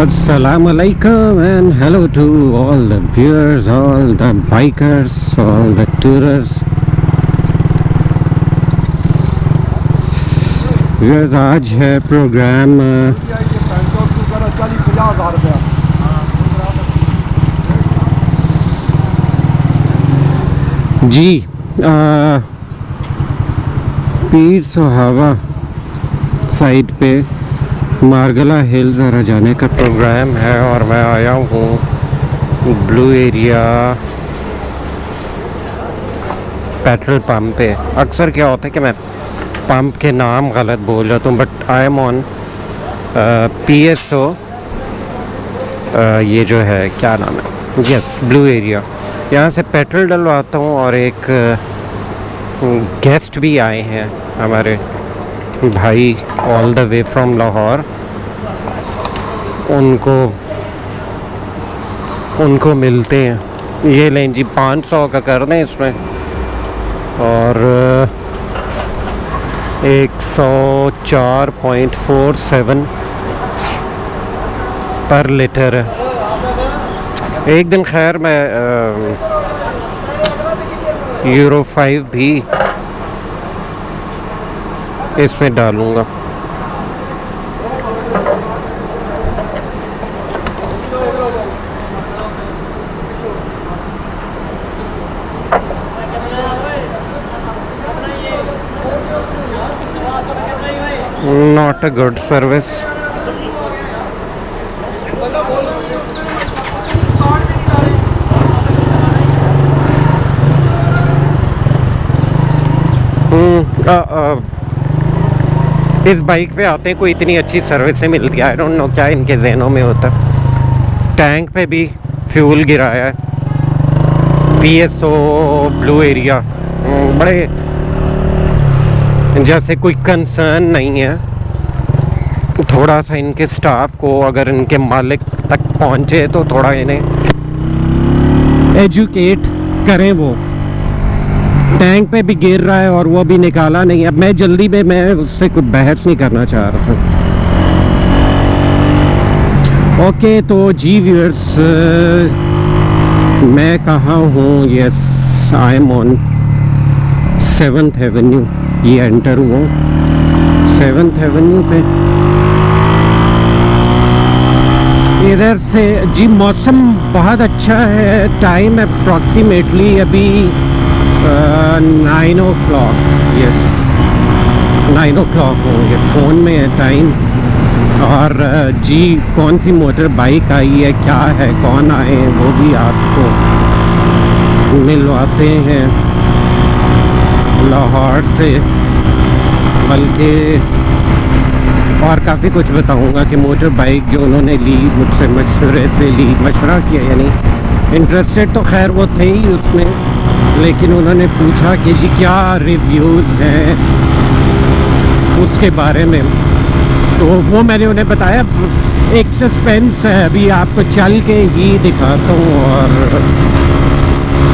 Assalamu alaikum and hello to all the viewers, all the bikers, all the tourists. Viewers, आज है programme जी पीर सुहावा side पे मारगला हिल ज़रा जाने का प्रोग्राम है और मैं आया हूँ ब्लू एरिया पेट्रोल पंप पे। अक्सर क्या होता है कि मैं पंप के नाम गलत बोल जाता हूँ, but I am on PSO, ये जो है क्या नाम है, यस ब्लू एरिया। यहाँ से पेट्रोल डलवाता हूँ और एक गेस्ट भी आए हैं हमारे भाई all the way from Lahore, उनको मिलते हैं। ये लें जी 500 का कर दें इसमें, और 104.47 पर लीटर है। एक दिन खैर मैं यूरो 5 भी इसमें डालूँगा। Not a good service. इस बाइक पे आते हैं कोई इतनी अच्छी सर्विस नहीं मिलती। आई डोंट नो क्या इनके जहनों में होता। टैंक पे भी फ्यूल गिराया है। PSO ब्लू एरिया बड़े जैसे कोई कंसर्न नहीं है। थोड़ा सा इनके स्टाफ को अगर इनके मालिक तक पहुंचे तो थोड़ा इन्हें एजुकेट करें। वो टैंक पे भी गिर रहा है और वो भी निकाला नहीं। अब मैं जल्दी में मैं उससे कुछ बहस नहीं करना चाह रहा था। ओके तो जी व्यूअर्स, मैं कहाँ हूँ? Yes, I am on 7th Avenue. ये एंटर हुआ 7th एवेन्यू पे। इधर से जी मौसम बहुत अच्छा है। टाइम अप्रॉक्सीमेटली अभी 9 o'clock, यस 9 o'clock हो गया। फ़ोन में है टाइम। और जी कौन सी मोटर बाइक आई है, क्या है, कौन आए हैं, वो भी आपको मिलवाते हैं लाहौर से। बल्कि और काफ़ी कुछ बताऊंगा कि मोटर बाइक जो उन्होंने ली मुझसे मशवरे से ली, मशवरा किया यानी इंटरेस्टेड तो खैर वो थे ही उसमें, लेकिन उन्होंने पूछा कि जी क्या रिव्यूज़ हैं उसके बारे में। तो वो मैंने उन्हें बताया। एक सस्पेंस है, अभी आपको चल के ही दिखाता हूँ और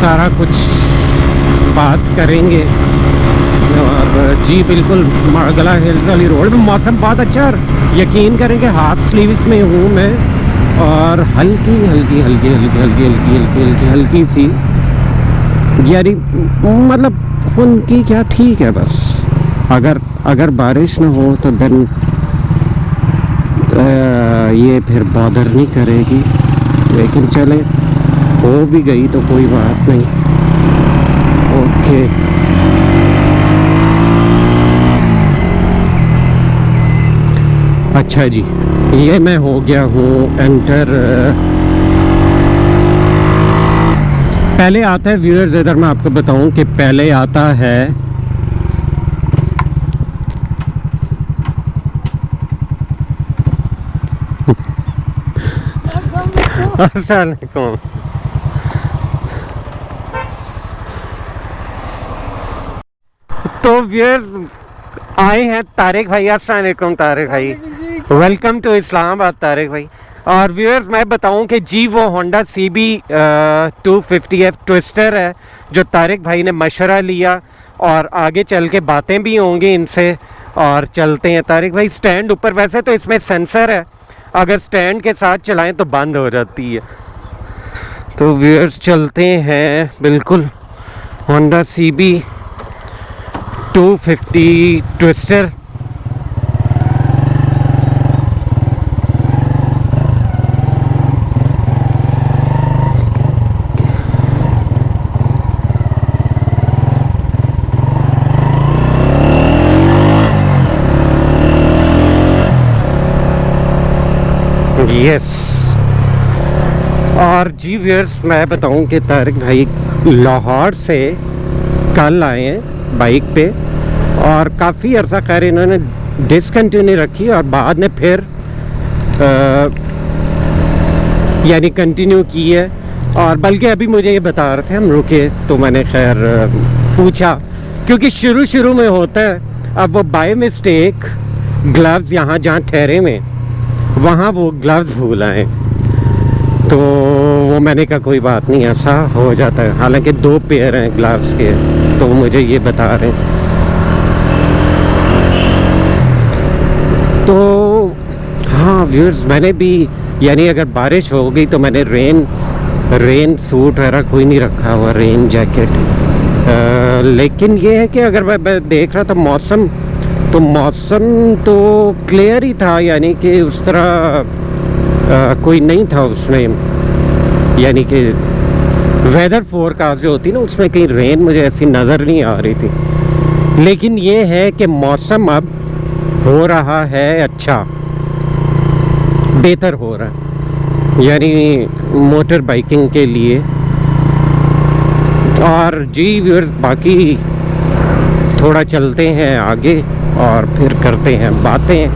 सारा कुछ बात करेंगे। और जी बिल्कुल मारगला हिल्स वाली रोड में मौसम बहुत अच्छा है। यकीन करें कि हाफ स्लीव्स में हूँ मैं और हल्की हल्की हल्की हल्की हल्की हल्की हल्की हल्की हल्की सी यानी मतलब उनकी क्या ठीक है। बस अगर बारिश ना हो तो देन ये फिर बॉदर नहीं करेगी। लेकिन चले हो भी गई तो कोई बात नहीं। ओके अच्छा जी, ये मैं हो गया हूँ एंटर। पहले आता है व्यूअर्स, इधर मैं आपको बताऊं कि पहले आता है अस्सलाम वालेकुम। तो व्यूअर्स आए हैं तारिक भाई। अस्सलाम वालेकुम तारिक भाई, वेलकम टू इस्लामाबाद तारिक भाई। और व्यूअर्स मैं बताऊं कि जी वो होंडा CB 250F ट्विस्टर है जो तारिक भाई ने मशवरा लिया, और आगे चल के बातें भी होंगी इनसे। और चलते हैं तारिक भाई। स्टैंड ऊपर, वैसे तो इसमें सेंसर है अगर स्टैंड के साथ चलाएं तो बंद हो जाती है। तो व्यूअर्स चलते हैं बिल्कुल होंडा CB 250 ट्विस्टर। यस। और जी व्यूअर्स मैं बताऊं कि तारिक भाई लाहौर से कल आए हैं बाइक पे, और काफ़ी अर्सा खैर इन्होंने डिसकंटिन्यू रखी और बाद में फिर यानी कंटिन्यू की है। और बल्कि अभी मुझे ये बता रहे थे हम रुके तो मैंने खैर पूछा, क्योंकि शुरू में होता है। अब वो बाय मिस्टेक ग्लव्स यहाँ जहाँ ठहरे में वहाँ वो ग्लव्स भूल आए, तो वो मैंने कहा कोई बात नहीं, ऐसा हो जाता है। हालांकि 2 पेयर हैं ग्लव्स के, तो वो मुझे ये बता रहे हैं। तो हाँ व्यूअर्स मैंने भी यानी अगर बारिश हो गई तो मैंने रेन सूट वगैरह कोई नहीं रखा हुआ, रेन जैकेट। लेकिन ये है कि अगर मैं देख रहा था मौसम तो क्लियर ही था, यानी कि उस तरह कोई नहीं था उसमें, यानी कि वेदर फोरकास्ट जो होती ना उसमें कहीं रेन मुझे ऐसी नज़र नहीं आ रही थी। लेकिन ये है कि मौसम अब हो रहा है अच्छा, बेहतर हो रहा है यानी मोटर बाइकिंग के लिए। और जी व्यूअर्स बाकी थोड़ा चलते हैं आगे और फिर करते हैं बातें।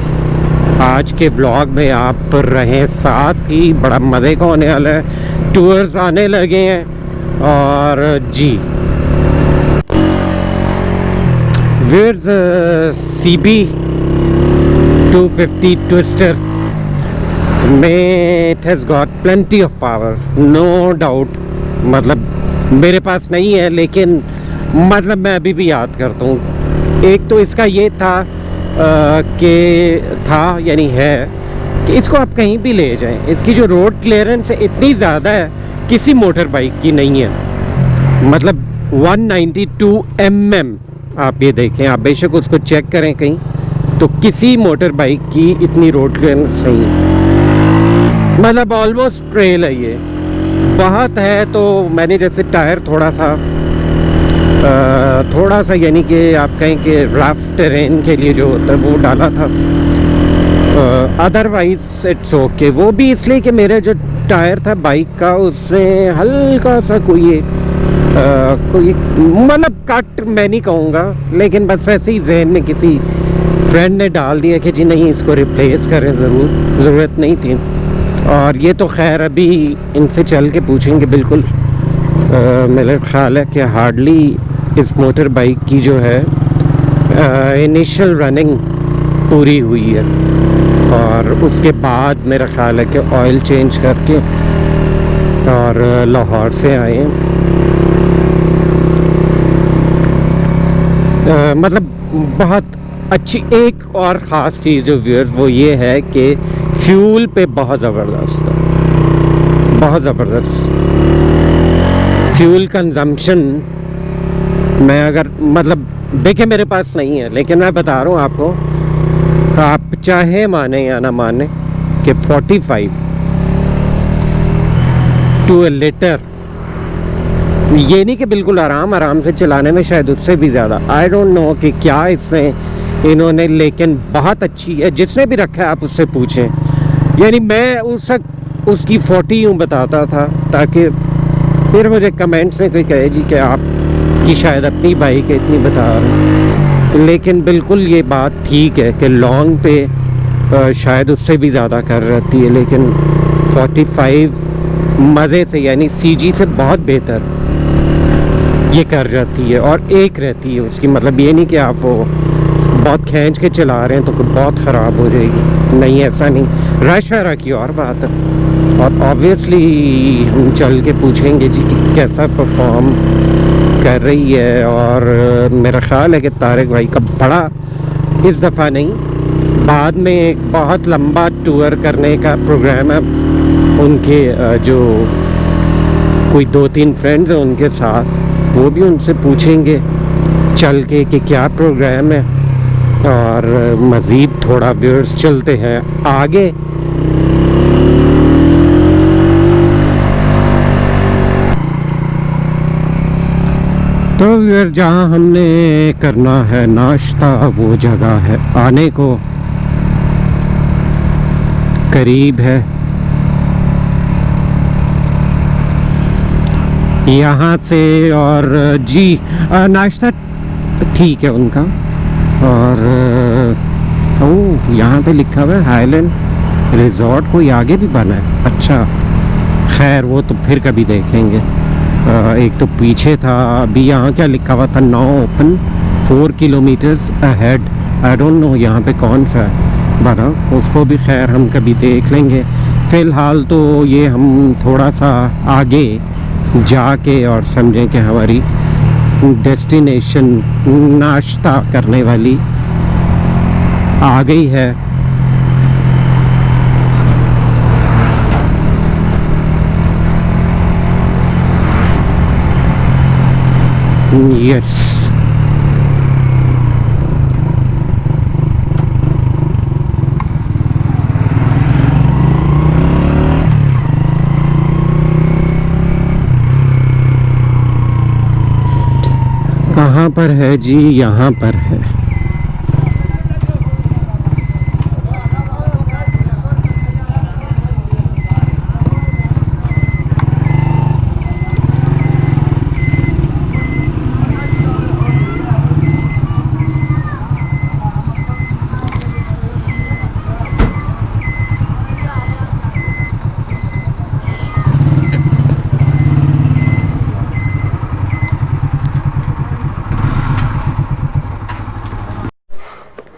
आज के ब्लॉग में आप रहें साथ ही, बड़ा मज़े का होने वाला है। टूर्स आने लगे हैं और जी व्यूअर्स CB 250 ट्विस्टर में it has got plenty of power, no doubt. मतलब मेरे पास नहीं है, लेकिन मतलब मैं अभी भी याद करता हूँ। एक तो इसका ये था यानी है कि इसको आप कहीं भी ले जाएं, इसकी जो रोड क्लियरेंस है इतनी ज़्यादा है, किसी मोटर बाइक की नहीं है। मतलब 192 mm आप ये देखें, आप बेशक उसको चेक करें कहीं, तो किसी मोटर बाइक की इतनी रोड क्लियरेंस नहीं है। मतलब ऑलमोस्ट ट्रेल है ये, बहुत है। तो मैंने जैसे टायर थोड़ा सा यानी कि आप कहें कि रफ टेरेन के लिए जो होता है वो डाला था, अदरवाइज इट्स ओके। वो भी इसलिए कि मेरे जो टायर था बाइक का उसमें हल्का सा कोई मतलब कट मैं नहीं कहूँगा, लेकिन बस वैसे ही जहन में किसी फ्रेंड ने डाल दिया कि जी नहीं इसको रिप्लेस करें, ज़रूरत नहीं थी। और ये तो खैर अभी इनसे चल के पूछेंगे बिल्कुल। मेरा ख्याल है कि हार्डली इस मोटर बाइक की जो है इनिशियल रनिंग पूरी हुई है, और उसके बाद मेरा ख्याल है कि ऑयल चेंज करके और लाहौर से आए हैं। मतलब बहुत अच्छी एक और ख़ास चीज़ जो व्यूअर्स वो ये है कि फ्यूल पे बहुत ज़बरदस्त है, बहुत ज़बरदस्त फ्यूल कंजम्पशन। मैं अगर मतलब देखिए मेरे पास नहीं है, लेकिन मैं बता रहा हूँ आपको, आप चाहे माने या ना माने कि 45 टू अ लीटर, ये नहीं कि बिल्कुल आराम से चलाने में, शायद उससे भी ज़्यादा। आई डोंट नो कि क्या इसमें इन्होंने, लेकिन बहुत अच्छी है। जिसने भी रखा है आप उससे पूछें। यानी मैं उसकी 40 यूँ बताता था, ताकि फिर मुझे कमेंट्स में कोई कहे जी कि आप कि शायद अपनी बाइक है इतनी बता रहे। लेकिन बिल्कुल ये बात ठीक है कि लॉन्ग पे शायद उससे भी ज़्यादा कर रहती है, लेकिन 45 मज़े से यानी CG से बहुत बेहतर ये कर जाती है। और एक रहती है उसकी, मतलब ये नहीं कि आप वो बहुत खींच के चला रहे हैं तो बहुत ख़राब हो जाएगी, नहीं ऐसा नहीं। रश वगैरह की और बात है। और ऑब्वियसली हम चल के पूछेंगे जी कि कैसा परफॉर्म कर रही है। और मेरा ख्याल है कि तारिक भाई का बड़ा इस दफ़ा नहीं बाद में एक बहुत लंबा टूर करने का प्रोग्राम है उनके जो कोई 2-3 फ्रेंड्स हैं उनके साथ, वो भी उनसे पूछेंगे चल के कि क्या प्रोग्राम है। और मज़ीद थोड़ा व्यूअर्स चलते हैं आगे। तो व्यूअर जहाँ हमने करना है नाश्ता वो जगह है आने को करीब है। यहाँ से और जी नाश्ता ठीक है उनका। और ओह यहाँ पे लिखा हुआ है हाईलैंड रिजॉर्ट, कोई आगे भी बना है। अच्छा खैर वो तो फिर कभी देखेंगे। एक तो पीछे था, अभी यहाँ क्या लिखा हुआ था, now open 4 kilometres ahead. I don't know यहाँ पे कौन सा है बना, उसको भी खैर हम कभी देख लेंगे। फ़िलहाल तो ये हम थोड़ा सा आगे जाके और समझें कि हमारी डेस्टिनेशन नाश्ता करने वाली आ गई है। यस कहाँ पर है जी? यहाँ पर है।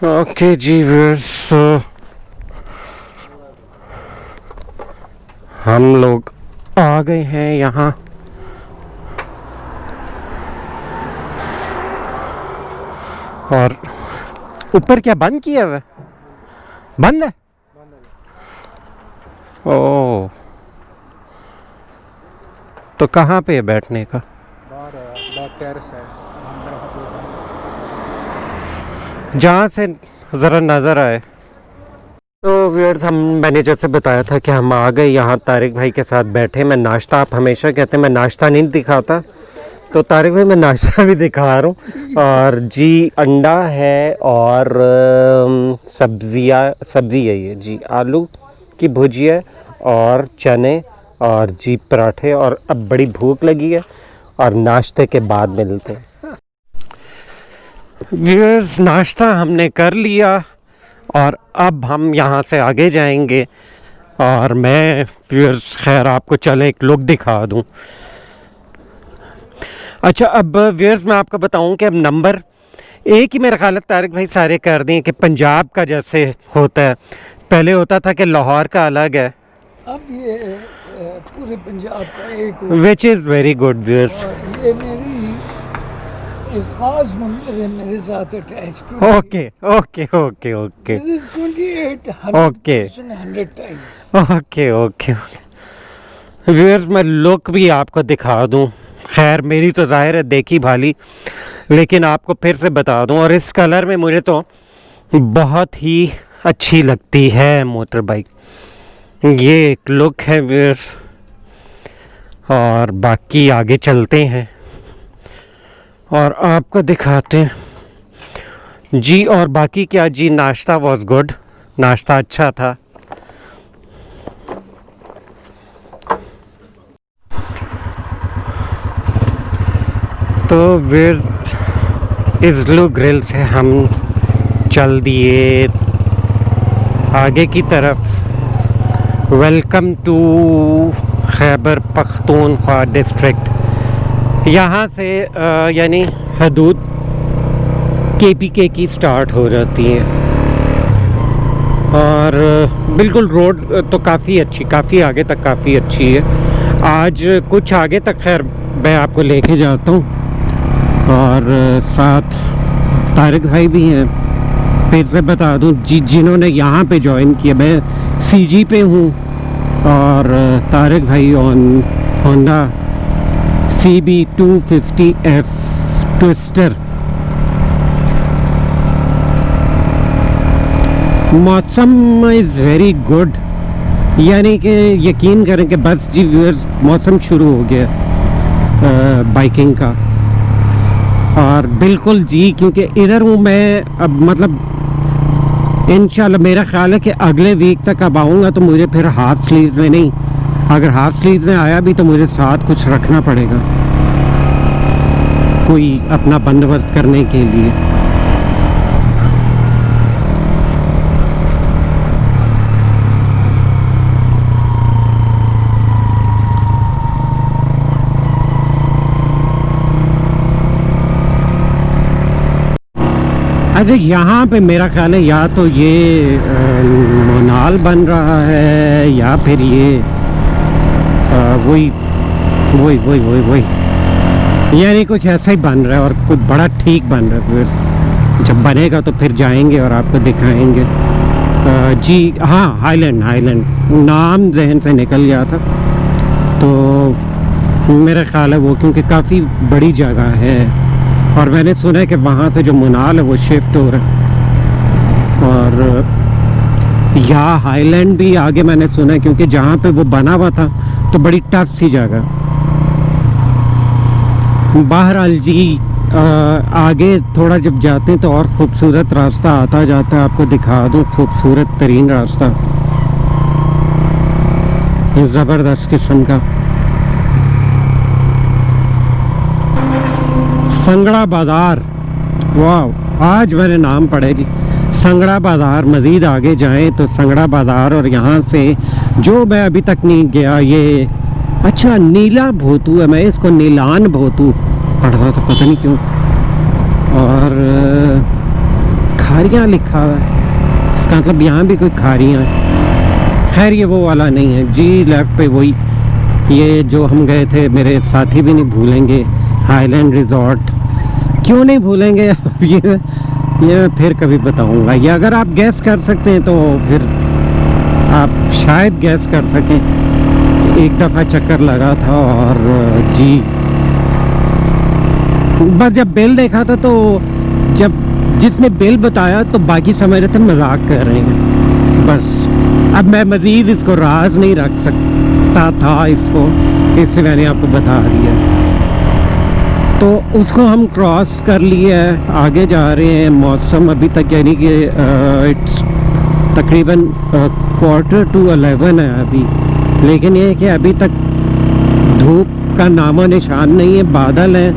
ओके जी व्यूअर्स, हम लोग आ गए हैं यहाँ। और ऊपर क्या बंद किया हुआ है? बंद है। ओह तो कहाँ पे है बैठने का? बाहर टेरेस है जहाँ से ज़रा नज़र आए। तो व्यूअर्स हम मैंने जैसे बताया था कि हम आ गए यहाँ, तारिक भाई के साथ बैठे। मैं नाश्ता, आप हमेशा कहते हैं मैं नाश्ता नहीं दिखाता, तो तारिक भाई मैं नाश्ता भी दिखा रहा हूँ। और जी अंडा है और सब्ज़ी है ये जी, आलू की भुजिया और चने और जी पराठे। और अब बड़ी भूख लगी है और नाश्ते के बाद मिलते हैं। व्यूअर्स नाश्ता हमने कर लिया और अब हम यहाँ से आगे जाएंगे। और मैं व्यूअर्स खैर आपको चले एक लुक दिखा दूँ। अच्छा अब व्यूअर्स मैं आपको बताऊँ कि अब नंबर एक ही मेरा ख्याल है तारिक भाई सारे कर दें कि पंजाब का जैसे होता है, पहले होता था कि लाहौर का अलग है, अब ये पूरे पंजाब का एक which is very good viewers. ये मेरी एक खास नंबर है मेरे साथ attached to. Okay okay okay okay this is 28 okay 100 times. Okay okay viewers मैं लुक भी आपको दिखा दूं। खैर मेरी तो जाहिर है देखी भाली, लेकिन आपको फिर से बता दूं। और इस कलर में मुझे तो बहुत ही अच्छी लगती है मोटर बाइक। ये एक लुक है व्यूअर्स। और बाकी आगे चलते हैं और आपको दिखाते हैं जी। और बाकी क्या जी, नाश्ता वाज गुड, नाश्ता अच्छा था। तो फिर इज़लू ग्रिल से हम चल दिए आगे की तरफ। Welcome to Khyber Pakhtunkhwa district. यहाँ से यानी हदूद KPK की स्टार्ट हो जाती है। और बिल्कुल रोड तो काफ़ी अच्छी, काफ़ी आगे तक काफ़ी अच्छी है। आज कुछ आगे तक खैर मैं आपको लेके जाता हूँ। और साथ तारिक भाई भी हैं फिर से बता दूं जिन्होंने यहाँ पे ज्वाइन किया, मैं सीजी पे हूँ और तारिक भाई ऑन होंडा CB250F ट्विस्टर। मौसम इज़ वेरी गुड, यानी कि यकीन करें कि बस जी व्यूअर्स मौसम शुरू हो गया बाइकिंग का। और बिल्कुल जी, क्योंकि इधर हूँ मैं अब, मतलब इंशाल्लाह मेरा ख्याल है कि अगले वीक तक अब आऊँगा तो मुझे फिर हाफ स्लीव्स में नहीं, अगर हाफ स्लीव्स में आया भी तो मुझे साथ कुछ रखना पड़ेगा, कोई अपना बंदोबस्त करने के लिए। अच्छा, यहाँ पे मेरा ख्याल है या तो ये मोनाल बन रहा है या फिर ये वही वही वही वही वही यानी कुछ ऐसा ही बन रहा है और कुछ बड़ा ठीक बन रहा है। फिर जब बनेगा तो फिर जाएंगे और आपको दिखाएंगे। जी हाँ, हाईलैंड, हाईलैंड नाम जहन से निकल गया था, तो मेरा ख्याल है वो, क्योंकि काफ़ी बड़ी जगह है और मैंने सुना है कि वहाँ से जो मुनाल है वो शिफ्ट हो रहा है। और यहाँ हाईलैंड भी आगे मैंने सुना है, क्योंकि जहाँ पे वो बना हुआ था तो बड़ी टफ सी जगह। बहरहाल जी, आगे थोड़ा जब जाते हैं तो और ख़ूबसूरत रास्ता आता जाता है, आपको दिखा दूँ खूबसूरत तरीन रास्ता, ज़बरदस्त किस्म का। संगड़ा बाज़ार, वाह, आज मैंने नाम पढ़े जी, संगड़ा बाज़ार। मज़ीद आगे जाएं तो संगड़ा बाज़ार, और यहाँ से जो मैं अभी तक नहीं गया, ये अच्छा नीला भोतू है, मैं इसको नीलान भोतू पढ़ता था, पता नहीं क्यों। और खारियाँ लिखा हुआ है, इसका मतलब यहाँ भी कोई खारियाँ है। खैर ये वो वाला नहीं है जी, लेफ्ट पे वही, ये जो हम गए थे, मेरे साथी भी नहीं भूलेंगे, हाईलैंड रिजॉर्ट। क्यों नहीं भूलेंगे, ये मैं फिर कभी बताऊंगा। ये अगर आप गैस कर सकते हैं तो फिर आप शायद गैस कर सकें। एक दफ़ा चक्कर लगा था और जी, बस जब बिल देखा था तो जब जिसने बिल बताया तो बाकी समझ रहे थे मजाक कर रहे हैं। बस अब मैं मज़ीद इसको राज नहीं रख सकता था इसको, इसलिए मैंने आपको बता दिया। तो उसको हम क्रॉस कर लिए है, आगे जा रहे हैं। मौसम अभी तक यानी कि इट्स तकरीबन 11:45 है अभी, लेकिन ये है कि अभी तक धूप का नामो निशान नहीं है, बादल है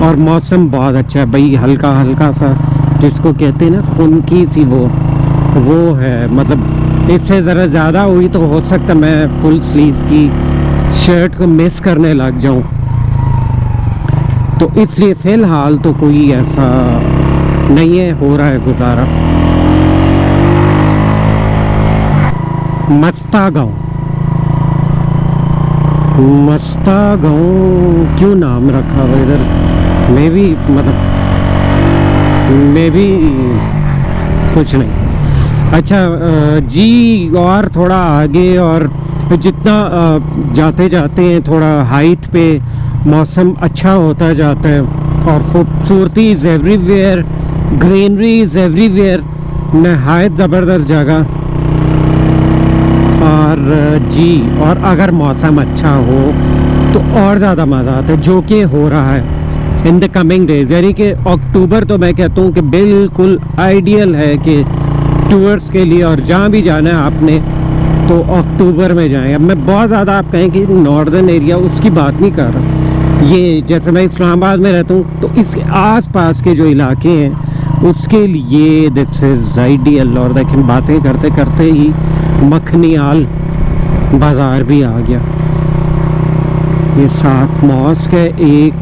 और मौसम बहुत अच्छा है भाई, हल्का हल्का सा जिसको कहते हैं ना खुनकी सी, वो है। मतलब इससे ज़रा ज़्यादा हुई तो हो सकता मैं फुल स्लीव्स की शर्ट को मिस करने लग जाऊं, तो इसलिए फ़िलहाल तो कोई ऐसा नहीं है, हो रहा है गुजारा। मस्ता गाँव, मस्ता गाँव क्यों नाम रखा हुआ इधर, मे भी मतलब मे भी कुछ नहीं। अच्छा जी, और थोड़ा आगे और जितना जाते जाते हैं थोड़ा हाइट पे मौसम अच्छा होता जाता है और ख़ूबसूरती is everywhere, greenery is everywhere, नहायत ज़बरदस्त जगह। और जी, और अगर मौसम अच्छा हो तो और ज़्यादा मज़ा आता है, जो कि हो रहा है इन द कमिंग डेज। यानी कि अक्टूबर तो मैं कहता हूँ कि बिल्कुल आइडियल है कि टूर्स के लिए, और जहाँ भी जाना है आपने तो अक्टूबर में जाएं। अब मैं बहुत ज़्यादा आप कहें कि नॉर्दर्न एरिया उसकी बात नहीं कर रहा, ये जैसे मैं इस्लामाबाद में रहता हूँ तो इसके आसपास के जो इलाके हैं उसके लिए दिस इज़ आइडियल। और देखें बातें करते करते ही मखनियाल बाज़ार भी आ गया। ये साथ मॉस्क है एक,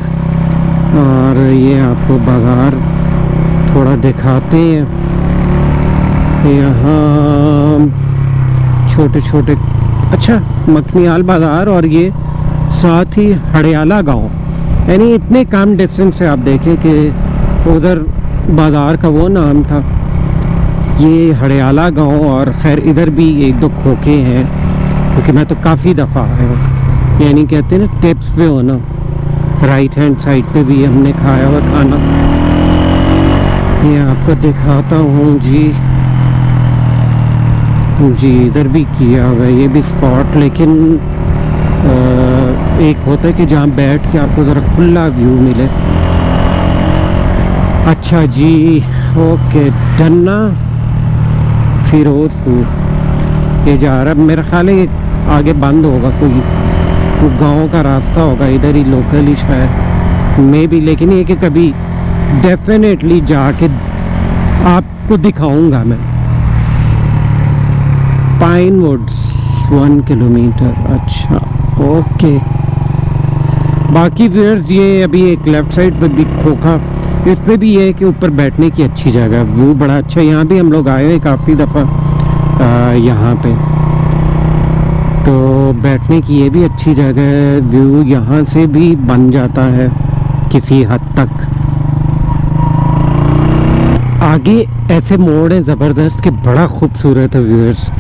और ये आपको बाज़ार थोड़ा दिखाते हैं। यहाँ छोटे छोटे, अच्छा मखनियाल बाज़ार, और ये साथ ही हड़याला गांव, यानी इतने कम डिस्टेंस से आप देखें कि उधर बाज़ार का वो नाम था। ये हड़याला गांव, और खैर इधर भी एक दो खोखे हैं क्योंकि मैं तो काफ़ी दफ़ा आया हूँ। यानी कहते हैं ना टिप्स पे हो ना, राइट हैंड साइड पे भी हमने खाया हुआ खाना। ये आपको दिखाता हूँ जी। जी इधर भी किया हुआ है ये भी स्पॉट, लेकिन एक होता है कि जहाँ बैठ के आपको ज़रा खुला व्यू मिले। अच्छा जी, ओके डन्ना फिरोजपुर ये जा रहा है। मेरा ख्याल है ये आगे बंद होगा, कोई गांव का रास्ता होगा, इधर ही लोकल ही शायद मे भी। लेकिन ये कि कभी डेफिनेटली जाके आपको दिखाऊंगा मैं। पाइन वुड्स 1 किलोमीटर, अच्छा ओके। बाकी व्यूअर्स ये अभी एक लेफ़्ट साइड पर भी खोखा, इस पे भी ये है कि ऊपर बैठने की अच्छी जगह, व्यू बड़ा अच्छा। यहाँ भी हम लोग आए हैं काफ़ी दफ़ा यहाँ पे, तो बैठने की ये भी अच्छी जगह है। व्यू यहाँ से भी बन जाता है किसी हद तक। आगे ऐसे मोड़ है ज़बरदस्त कि बड़ा खूबसूरत है व्यूअर्स,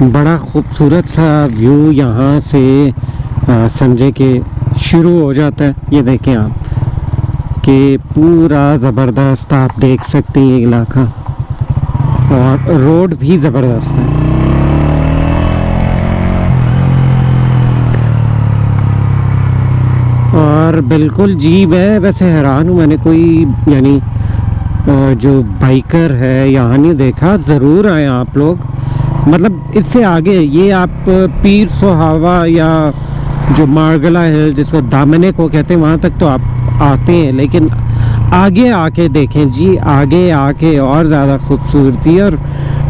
बड़ा खूबसूरत सा व्यू यहाँ से समझे कि शुरू हो जाता है। ये देखें आप कि पूरा ज़बरदस्त आप देख सकते हैं ये इलाका, और रोड भी ज़बरदस्त है। और बिल्कुल जी मैं वैसे हैरान हूँ, मैंने कोई यानी जो बाइकर है यहाँ नहीं देखा। ज़रूर आए आप लोग, मतलब इससे आगे ये आप पीर सुहावा या जो मार्गला हिल जिसको दामने को कहते हैं वहाँ तक तो आप आते हैं, लेकिन आगे आके देखें जी, आगे आके और ज़्यादा खूबसूरती। और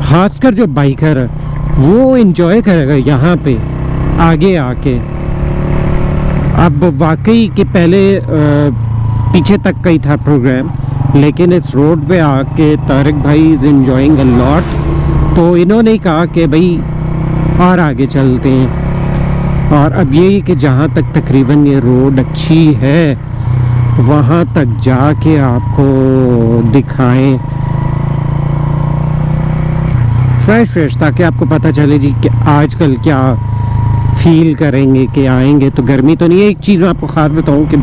ख़ासकर जो बाइकर है वो इन्जॉय करेगा यहाँ पे आगे आके। अब वाकई कि पहले पीछे तक का ही था प्रोग्राम, लेकिन इस रोड पे आके तारिक भाई इज़ एंजॉयिंग अ लॉट, तो इन्होंने कहा कि भाई और आगे चलते हैं। और अब यही कि जहाँ तक तकरीबन ये रोड अच्छी है वहाँ तक जाके आपको दिखाएं फ्रेश, ताकि आपको पता चले जी कि आजकल क्या फील करेंगे कि आएंगे तो गर्मी तो नहीं है। एक चीज़ मैं आपको ख़ास बताऊं कि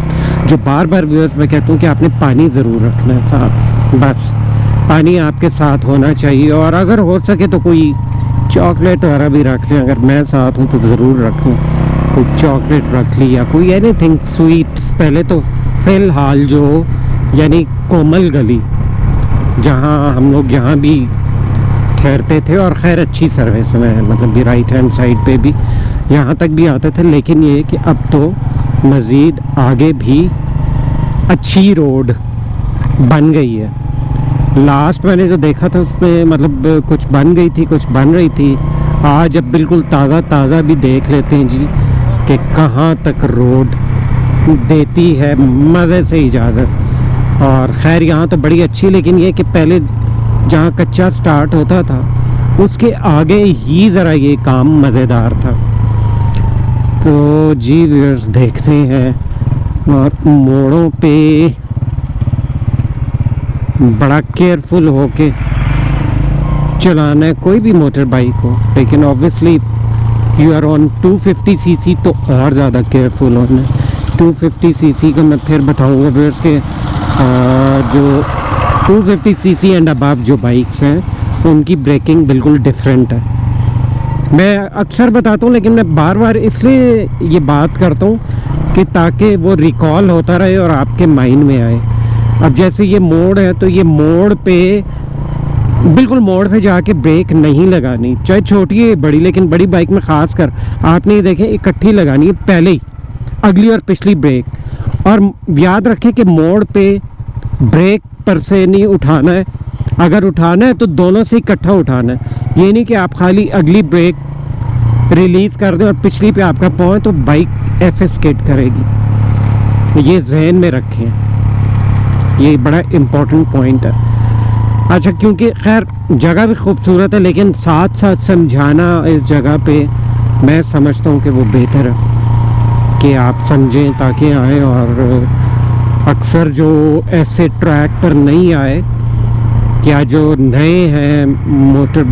जो बार बार व्यूअर्स मैं कहता हूँ कि आपने पानी ज़रूर रखना है साथ, बस पानी आपके साथ होना चाहिए। और अगर हो सके तो कोई चॉकलेट वगैरह भी रख लें, अगर मैं साथ हूँ तो ज़रूर रख लें, कोई चॉकलेट रख ली या कोई एनीथिंग स्वीट। पहले तो फ़िलहाल जो यानी कोमल गली जहाँ हम लोग यहाँ भी ठहरते थे, और ख़ैर अच्छी सर्विस में मतलब ये राइट हैंड साइड पे भी यहाँ तक भी आते थे, लेकिन ये कि अब तो मज़ीद आगे भी अच्छी रोड बन गई है। लास्ट मैंने जो देखा था उसमें मतलब कुछ बन गई थी, कुछ बन रही थी। आज अब बिल्कुल ताज़ा भी देख लेते हैं जी कि कहाँ तक रोड देती है मज़े से इजाज़त। और ख़ैर यहाँ तो बड़ी अच्छी, लेकिन ये कि पहले जहाँ कच्चा स्टार्ट होता था उसके आगे ही ज़रा ये काम मज़ेदार था। तो जी व्यूअर्स देखते हैं, और मोड़ों पे बड़ा केयरफुल होके चलाना है कोई भी मोटर बाइक हो, लेकिन obviously you are on 250 CC तो और ज़्यादा केयरफुल होना है। 250 सीसी का मैं फिर बताऊंगा व्यूअर्स के जो 250 सीसी एंड अबव जो बाइक्स हैं उनकी ब्रेकिंग बिल्कुल डिफरेंट है। मैं अक्सर बताता हूँ, लेकिन मैं बार बार इसलिए ये बात करता हूँ कि ताकि वो रिकॉल होता रहे और आपके माइंड में आए। अब जैसे ये मोड़ है तो ये मोड़ पे बिल्कुल मोड़ पे जाके ब्रेक नहीं लगानी, चाहे छोटी है बड़ी, लेकिन बड़ी बाइक में ख़ास कर आपने ये देखें इकट्ठी लगानी है पहले ही, अगली और पिछली ब्रेक। और याद रखें कि मोड़ पे ब्रेक पर से नहीं उठाना है, अगर उठाना है तो दोनों से इकट्ठा उठाना है। ये नहीं कि आप खाली अगली ब्रेक रिलीज़ कर दें और पिछली पे आपका पाँव तो बाइक ऐसे स्किड करेगी। ये जहन में रखें, ये बड़ा इम्पोर्टेंट पॉइंट है। अच्छा, क्योंकि खैर जगह भी खूबसूरत है, लेकिन साथ साथ समझाना इस जगह पे मैं समझता हूँ कि वो बेहतर है कि आप समझें ताकि आएँ। और अक्सर जो ऐसे ट्रैक पर नहीं आए क्या जो नए हैं मोटर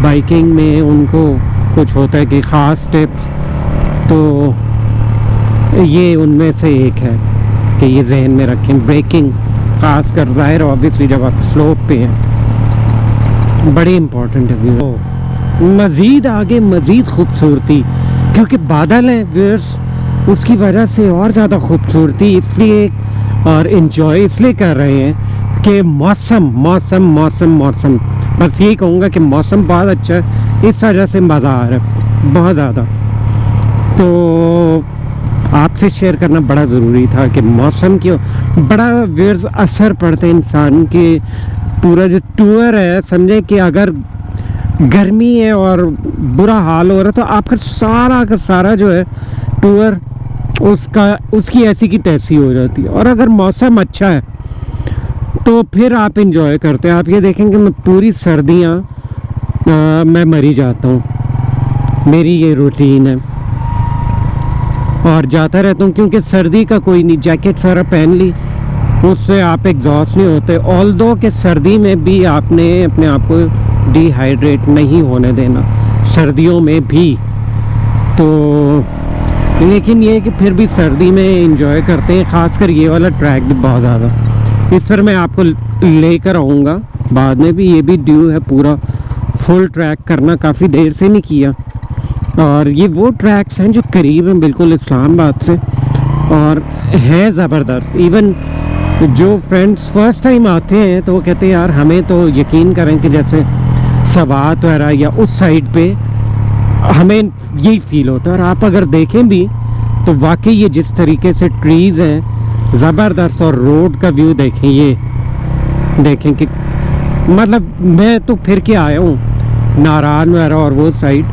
बाइकिंग में उनको कुछ होता है कि ख़ास टिप्स, तो ये उनमें से एक है कि ये जहन में रखें। ब्रेकिंग ख़ास कर ज़ाहिर ऑब्वियसली जब आप स्लोप पे हैं बड़ी इम्पोर्टेंट है। तो मज़ीद आगे मज़ीद खूबसूरती, क्योंकि बादल हैं व्यूअर्स, उसकी वजह से और ज़्यादा खूबसूरती इसलिए और इन्जॉय इसलिए कर रहे हैं कि मौसम मौसम मौसम मौसम बस यही कहूँगा कि मौसम बहुत अच्छा है, इस वजह से मज़ा आ रहा है बहुत ज़्यादा। तो आपसे शेयर करना बड़ा ज़रूरी था कि मौसम की बड़ा व्यूअर्स असर पड़ता है इंसान के पूरा जो टूर है। समझे कि अगर गर्मी है और बुरा हाल हो रहा है तो आपका सारा का सारा जो है टूर उसकी ऐसी की तैसी हो जाती है। और अगर मौसम अच्छा है तो फिर आप इंजॉय करते हैं। आप ये देखेंगे मैं पूरी सर्दियाँ मैं मरी जाता हूँ, मेरी ये रूटीन है और जाता रहता हूँ, क्योंकि सर्दी का कोई नहीं, जैकेट सारा पहन ली उससे आप एग्जॉस्ट नहीं होते। ऑल्दो कि सर्दी में भी आपने अपने आप को डिहाइड्रेट नहीं होने देना सर्दियों में भी। तो लेकिन ये कि फिर भी सर्दी में इंजॉय करते हैं, ख़ासकर ये वाला ट्रैक भी बहुत ज़्यादा। इस पर मैं आपको लेकर आऊँगा बाद में भी। ये भी ड्यू है पूरा फुल ट्रैक करना, काफ़ी देर से नहीं किया। और ये वो ट्रैक्स हैं जो करीब हैं बिल्कुल इस्लामाबाद से और हैं ज़बरदस्त। इवन जो फ्रेंड्स फर्स्ट टाइम आते हैं तो वो कहते हैं यार हमें तो यकीन करें कि जैसे सवात वगैरह या उस साइड पे हमें यही फील होता है। और आप अगर देखें भी तो वाकई ये जिस तरीके से ट्रीज़ हैं ज़बरदस्त, और रोड का व्यू देखें, ये देखें कि मतलब मैं तो फिर के आया हूँ नारायण वगैरह और वो साइड,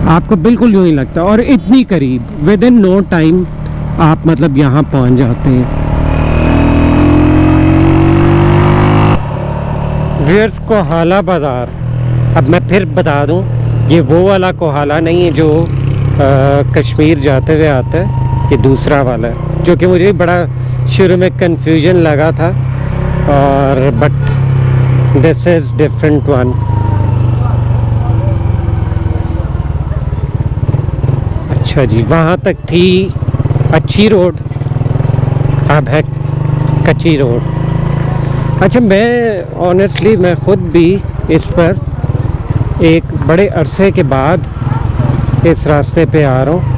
आपको बिल्कुल यूँ ही लगता है और इतनी करीब विद इन नो टाइम आप मतलब यहाँ पहुँच जाते हैं। व्यूअर्स कोहाला बाज़ार, अब मैं फिर बता दूँ ये वो वाला कोहाला नहीं है जो कश्मीर जाते हुए आता है, ये दूसरा वाला है जो कि मुझे बड़ा शुरू में कंफ्यूजन लगा था, और but this is different one. अच्छा जी, वहाँ तक थी अच्छी रोड, अब है कच्ची रोड। अच्छा, मैं ऑनेस्टली मैं ख़ुद भी इस पर एक बड़े अरसे के बाद इस रास्ते पे आ रहा हूँ।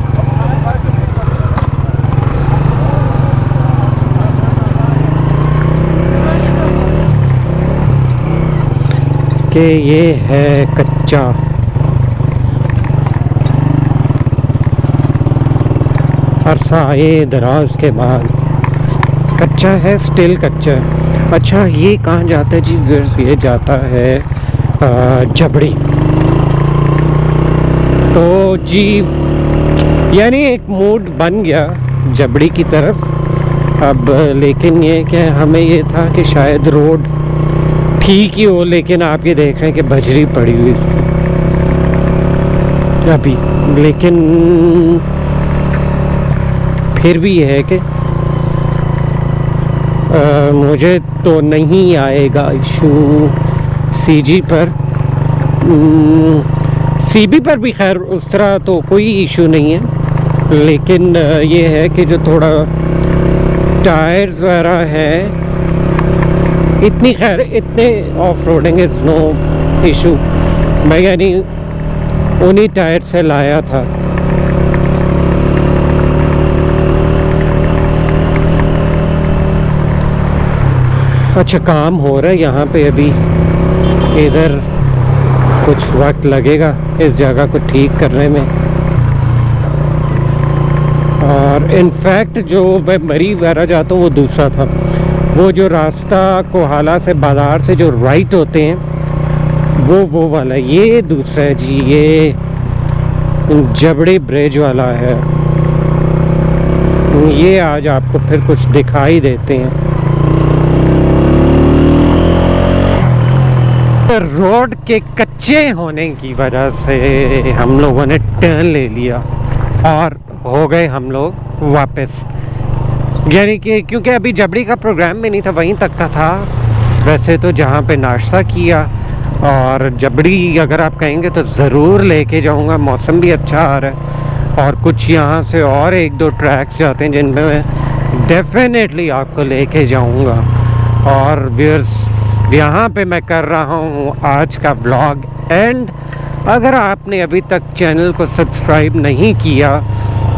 कि ये है कच्चा, अरसाए दराज के बाद कच्चा है, स्टिल कच्चा है। अच्छा, ये कहाँ जाता है जी व्यूअर्स? ये जाता है जबड़ी। तो जी यानी एक मूड बन गया जबड़ी की तरफ अब, लेकिन ये कि हमें ये था कि शायद रोड ठीक ही हो, लेकिन आप ये देख रहे हैं कि बजरी पड़ी हुई इसकी अभी। लेकिन फिर भी ये है कि मुझे तो नहीं आएगा इशू सीजी पर। सीबी पर भी खैर उस तरह तो कोई इशू नहीं है, लेकिन ये है कि जो थोड़ा टायर्स वगैरह है इतनी खैर इतने off roading is no issue. मैं यानी उन्हीं टायर से लाया था। अच्छा, काम हो रहा है यहाँ पे अभी, इधर कुछ वक्त लगेगा इस जगह को ठीक करने में। और इनफैक्ट जो मैं मरी वगैरह जाता हूँ वो दूसरा था, वो जो रास्ता कोहाला से बाज़ार से जो राइट होते हैं वो वाला, ये दूसरा है जी, ये जबड़ी ब्रिज वाला है। ये आज आपको फिर कुछ दिखाई देते हैं। रोड के कच्चे होने की वजह से हम लोगों ने टर्न ले लिया और हो गए हम लोग वापस, यानी कि क्योंकि अभी जबड़ी का प्रोग्राम भी नहीं था, वहीं तक का था। वैसे तो जहाँ पे नाश्ता किया, और जबड़ी अगर आप कहेंगे तो ज़रूर लेके जाऊँगा, मौसम भी अच्छा आ रहा है। और कुछ यहाँ से और एक दो ट्रैक्स जाते हैं जिनमें मैं डेफिनेटली आपको लेके जाऊँगा। और व्यूअर्स, यहाँ पे मैं कर रहा हूँ आज का व्लॉग एंड। अगर आपने अभी तक चैनल को सब्सक्राइब नहीं किया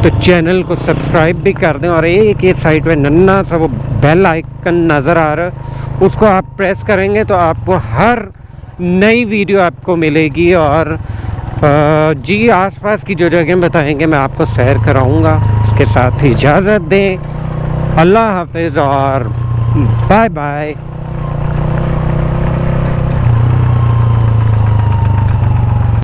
तो चैनल को सब्सक्राइब भी कर दें, और एक साइड पे नन्ना सा वो बेल आइकन नज़र आ रहा है, उसको आप प्रेस करेंगे तो आपको हर नई वीडियो आपको मिलेगी। और जी आसपास की जो जगह बताएंगे मैं आपको सैर कराऊंगा। इसके साथ ही इजाज़त दें, अल्लाह हाफिज़ और बाय बाय।